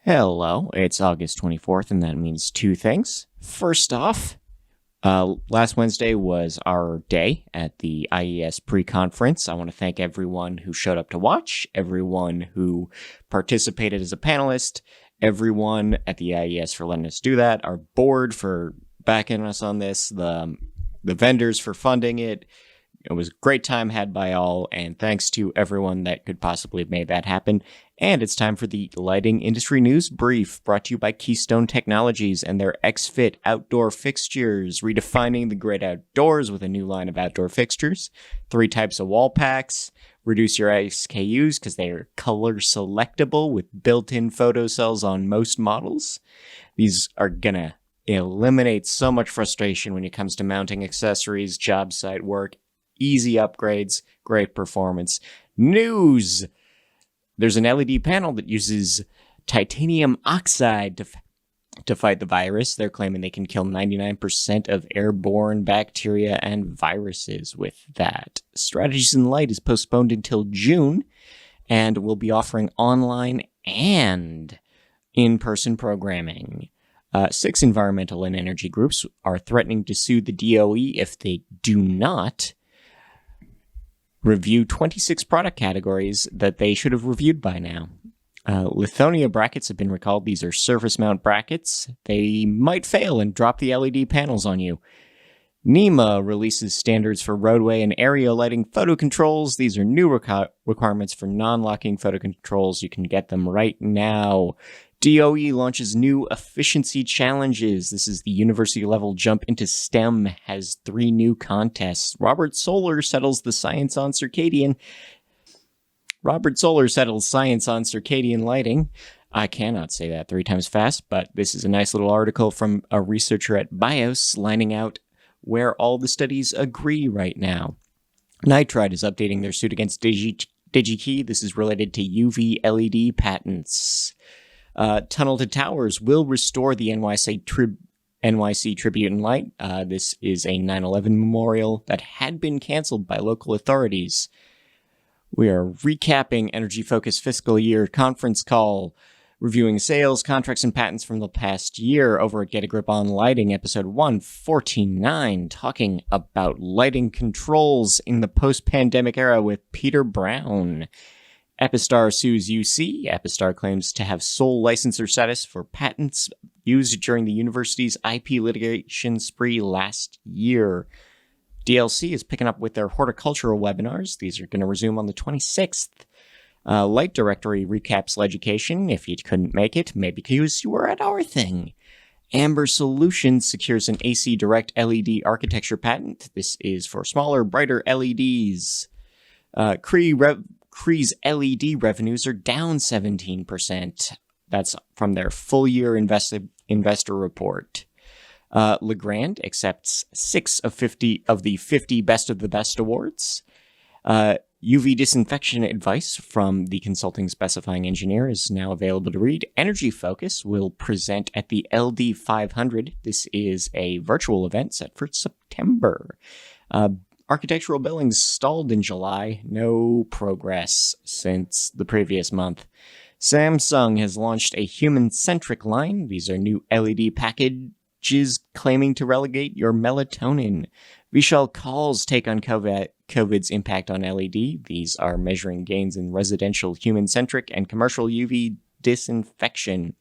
Hello, it's August 24th, and that means two things. First off, last Wednesday was our day at the IES pre-conference. I want to thank everyone who showed up to watch, everyone who participated as a panelist, everyone at the IES for letting us do that, our board for backing us on this, the vendors for funding it. It was a great time had by all, and thanks to everyone that could possibly have made that happen. And it's time for the Lighting Industry News Brief, brought to you by Keystone Technologies and their X-Fit outdoor fixtures, redefining the great outdoors with a new line of outdoor fixtures, 3 types of wall packs, reduce your SKUs because they are color selectable with built-in photo cells on most models. These are gonna eliminate so much frustration when it comes to mounting accessories, job site work, easy upgrades, great performance. News! There's an LED panel that uses titanium oxide to fight the virus. They're claiming they can kill 99% of airborne bacteria and viruses with that. Strategies in Light is postponed until June and will be offering online and in-person programming. 6 environmental and energy groups are threatening to sue the DOE if they do not review 26 product categories that they should have reviewed by now. Lithonia brackets have been recalled. These are surface mount brackets. They might fail and drop the LED panels on you. NEMA releases standards for roadway and area lighting photo controls. These are new requirements for non-locking photo controls. You can get them right now. DOE launches new efficiency challenges. This is the university-level jump into STEM, has 3 new contests. Robert Soler settles science on circadian lighting. I cannot say that 3 times fast, but this is a nice little article from a researcher at BIOS lining out where all the studies agree right now. Nitride is updating their suit against DigiKey. This is related to UV LED patents. Tunnel to Towers will restore the NYC Tribute in Light. This is a 9/11 memorial that had been canceled by local authorities. We are recapping Energy Focus fiscal year conference call, reviewing sales, contracts, and patents from the past year over at Get a Grip on Lighting, episode 149, talking about lighting controls in the post-pandemic era with Peter Brown. Epistar sues UC. Epistar claims to have sole licensor status for patents used during the university's IP litigation spree last year. DLC is picking up with their horticultural webinars. These are going to resume on the 26th. Light Directory recaps education. If you couldn't make it, maybe because you were at our thing. Amber Solutions secures an AC Direct LED architecture patent. This is for smaller, brighter LEDs. Cree's LED revenues are down 17%. That's from their full-year investor report. Legrand accepts 6 of the 50 Best of the Best awards. UV disinfection advice from the consulting specifying engineer is now available to read. Energy Focus will present at the LD 500. This is a virtual event set for September. Architectural billings stalled in July. No progress since the previous month. Samsung has launched a Human-Centric line. These are new LED packages claiming to relegate your melatonin. Vishal Kahl's take on COVID's impact on LED. These are measuring gains in residential Human-Centric and commercial UV disinfection.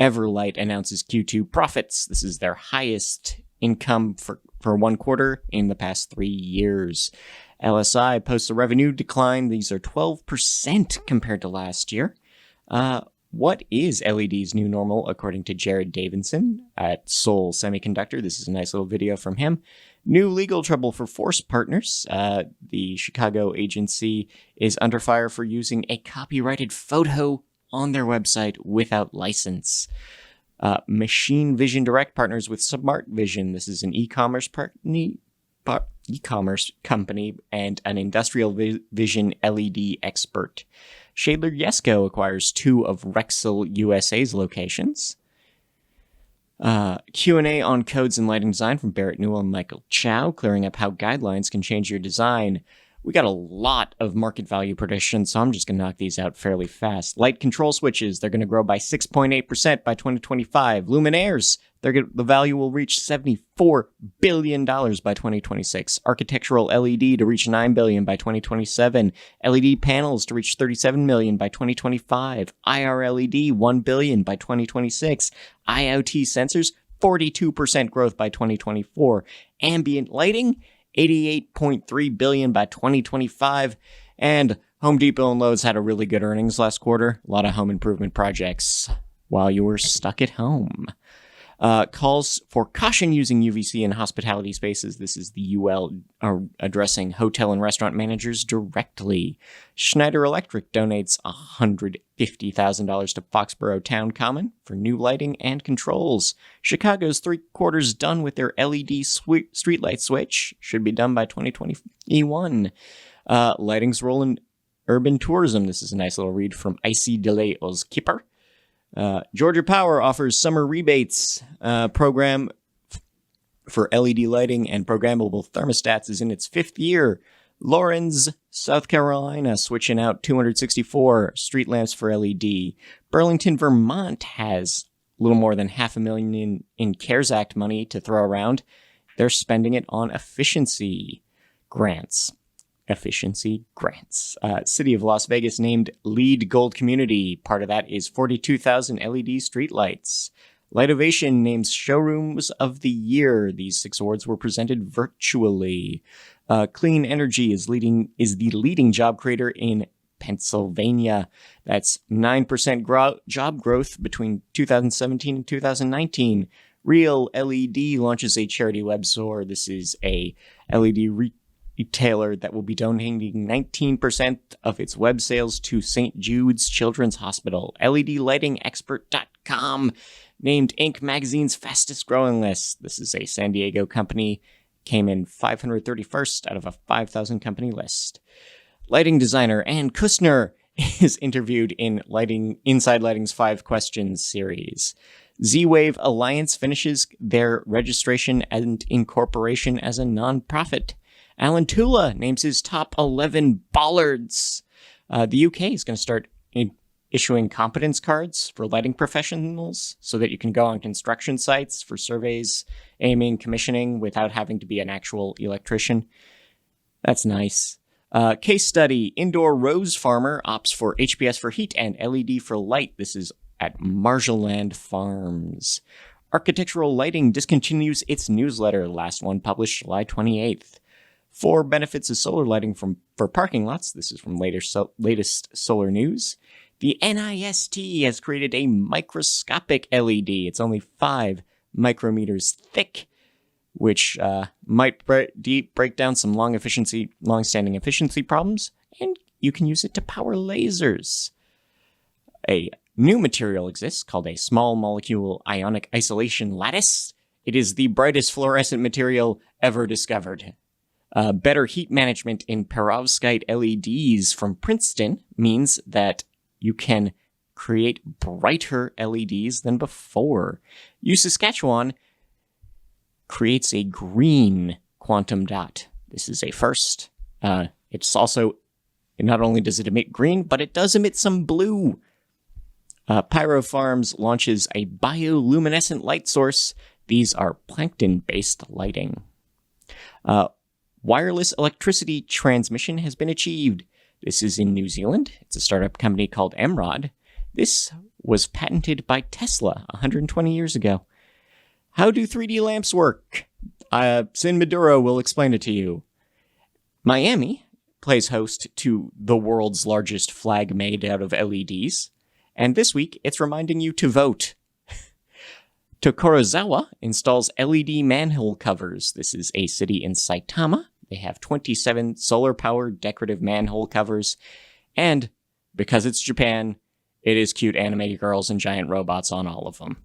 Everlight announces Q2 profits. This is their highest income for one quarter in the past 3 years. LSI posts a revenue decline. These are 12% compared to last year. What is LED's new normal, according to Jared Davidson at Seoul Semiconductor? This is a nice little video from him. New legal trouble for Force Partners. The Chicago agency is under fire for using a copyrighted photo on their website without license. Machine Vision Direct partners with Smart Vision. This is an e-commerce company and an industrial vision LED expert. Shadler Yesco acquires 2 of Rexel USA's locations. Q&A on codes and lighting design from Barrett Newell and Michael Chow, clearing up how guidelines can change your design. We got a lot of market value predictions, so I'm just going to knock these out fairly fast. Light control switches, they're going to grow by 6.8% by 2025. Luminaires, the value will reach $74 billion by 2026. Architectural LED to reach $9 billion by 2027. LED panels to reach $37 million by 2025. IR LED, $1 billion by 2026. IoT sensors, 42% growth by 2024. Ambient lighting, $88.3 billion by 2025. And Home Depot and Lowe's had a really good earnings last quarter. A lot of home improvement projects while you were stuck at home. Calls for caution using UVC in hospitality spaces. This is the UL addressing hotel and restaurant managers directly. Schneider Electric donates $150,000 to Foxborough Town Common for new lighting and controls. Chicago's 3/4 done with their LED streetlight switch. Should be done by 2021. Lighting's role in urban tourism. This is a nice little read from Icy Delay Os Kipper. Georgia Power offers summer rebates. Program for LED lighting and programmable thermostats is in its 5th year. Lawrence, South Carolina, switching out 264 street lamps for LED. Burlington, Vermont has a little more than $500,000 in CARES Act money to throw around. They're spending it on efficiency grants. City of Las Vegas named LEED Gold Community. Part of that is 42,000 LED streetlights. Lightovation names Showrooms of the Year. These 6 awards were presented virtually. Clean Energy is the leading job creator in Pennsylvania. That's 9% job growth between 2017 and 2019. Real LED launches a charity web store. This is a LED retailer that will be donating 19% of its web sales to St. Jude's Children's Hospital. LEDlightingexpert.com named Inc. magazine's fastest growing list. This is a San Diego company, came in 531st out of a 5,000 company list. Lighting designer Ann Kustner is interviewed in Inside Lighting's 5 Questions series. Z-Wave Alliance finishes their registration and incorporation as a nonprofit. Alan Tula names his top 11 bollards. The UK is going to start issuing competence cards for lighting professionals so that you can go on construction sites for surveys, aiming, commissioning without having to be an actual electrician. That's nice. Case study, indoor rose farmer opts for HPS for heat and LED for light. This is at Marshallland Farms. Architectural Lighting discontinues its newsletter. Last one published July 28th. 4 benefits of solar lighting for parking lots. This is from latest solar news. The NIST has created a microscopic LED. It's only 5 micrometers thick, which might break down some long-standing efficiency problems, and you can use it to power lasers. A new material exists called a small molecule ionic isolation lattice. It is the brightest fluorescent material ever discovered. Better heat management in perovskite LEDs from Princeton means that you can create brighter LEDs than before. Saskatchewan creates a green quantum dot. This is a first. It's also, not only does it emit green, but it does emit some blue. Pyro Farms launches a bioluminescent light source. These are plankton-based lighting. Wireless electricity transmission has been achieved. This is in New Zealand. It's a startup company called Emrod. This was patented by Tesla 120 years ago. How do 3D lamps work? Sin Maduro will explain it to you. Miami plays host to the world's largest flag made out of LEDs. And this week, it's reminding you to vote. Tokorozawa installs LED manhole covers. This is a city in Saitama. They have 27 solar-powered decorative manhole covers. And because it's Japan, it is cute animated girls and giant robots on all of them.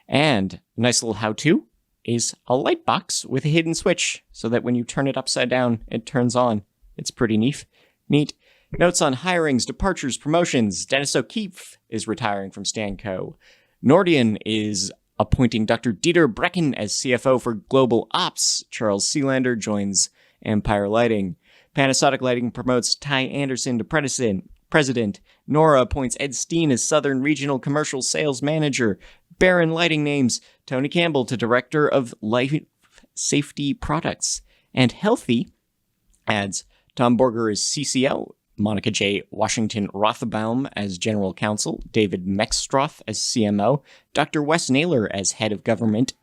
And a nice little how-to is a light box with a hidden switch so that when you turn it upside down, it turns on. It's pretty neat. Notes on hirings, departures, promotions. Dennis O'Keefe is retiring from Stanco. Nordion is appointing Dr. Dieter Brecken as CFO for Global Ops. Charles Sealander joins Empire Lighting. Panasonic Lighting promotes Ty Anderson to president. Nora appoints Ed Steen as Southern Regional Commercial Sales Manager. Barron Lighting names Tony Campbell to Director of Life Safety Products. And Healthy adds Tom Borger as CCO, Monica J. Washington Rothbaum as General Counsel, David Mexstroth as CMO, Dr. Wes Naylor as Head of Government,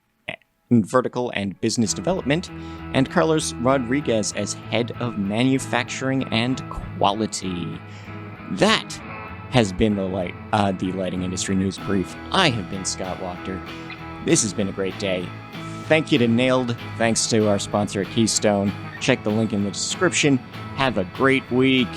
Vertical and Business Development, and Carlos Rodriguez as Head of Manufacturing and Quality. That has been the Lighting Industry News Brief. I have been Scott Wachter. This has been a great day. Thank you to Nailed. Thanks to our sponsor at Keystone. Check the link in the description. Have a great week.